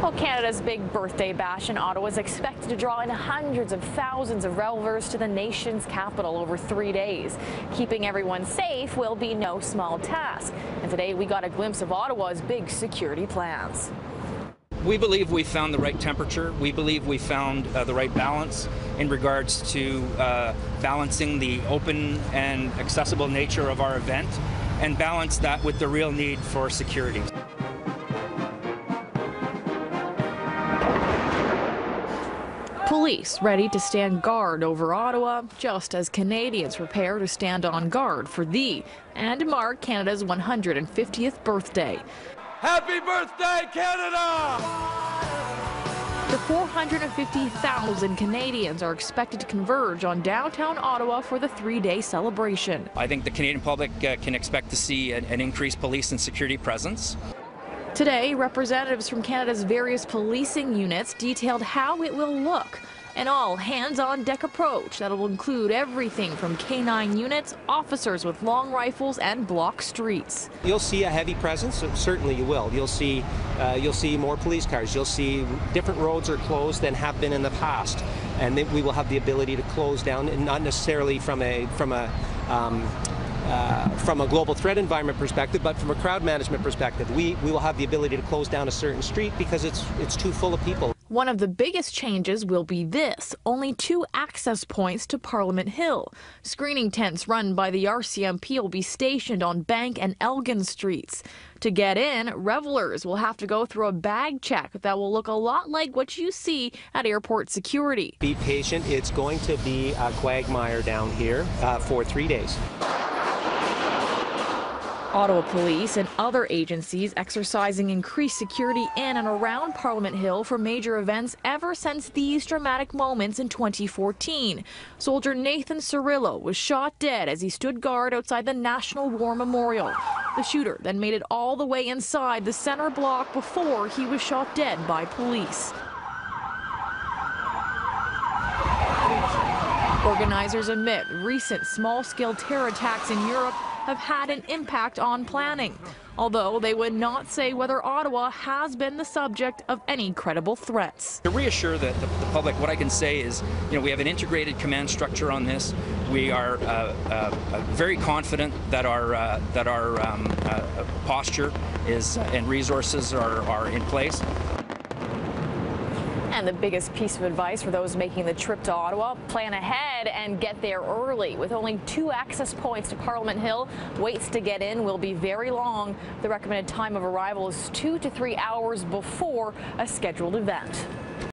Well, Canada's big birthday bash in Ottawa is expected to draw in hundreds of thousands of revellers to the nation's capital over 3 days. Keeping everyone safe will be no small task. And today we got a glimpse of Ottawa's big security plans. We believe we found the right temperature. We believe we found the right balance in regards to balancing the open and accessible nature of our event and balance that with the real need for security. Police ready to stand guard over Ottawa, just as Canadians prepare to stand on guard for the and mark Canada's 150th birthday. Happy birthday, Canada! The 450,000 Canadians are expected to converge on downtown Ottawa for the 3-day celebration. I think the Canadian public can expect to see an increased police and security presence. Today, representatives from Canada's various policing units detailed how it will look. An all-hands-on-deck approach that will include everything from K-9 units, officers with long rifles, and block streets. You'll see a heavy presence, certainly you will. You'll see more police cars. You'll see different roads are closed than have been in the past, and we will have the ability to close down, and not necessarily from a global threat environment perspective, but from a crowd management perspective. We will have the ability to close down a certain street because it's too full of people. One of the biggest changes will be this: only 2 access points to Parliament Hill. Screening tents run by the RCMP will be stationed on Bank and Elgin streets. To get in, revelers will have to go through a bag check that will look a lot like what you see at airport security. Be patient. It's going to be a quagmire down here for 3 days. Ottawa Police and other agencies exercising increased security in and around Parliament Hill for major events ever since these dramatic moments in 2014. Soldier Nathan Cirillo was shot dead as he stood guard outside the National War Memorial. The shooter then made it all the way inside the center block before he was shot dead by police. Organizers admit recent small-scale terror attacks in Europe have had an impact on planning, although they would not say whether Ottawa has been the subject of any credible threats. To reassure the public, what I can say is, we have an integrated command structure on this. We are very confident that our posture is and resources are in place. And the biggest piece of advice for those making the trip to Ottawa: plan ahead and get there early. With only 2 access points to Parliament Hill, waits to get in will be very long. The recommended time of arrival is 2 to 3 hours before a scheduled event.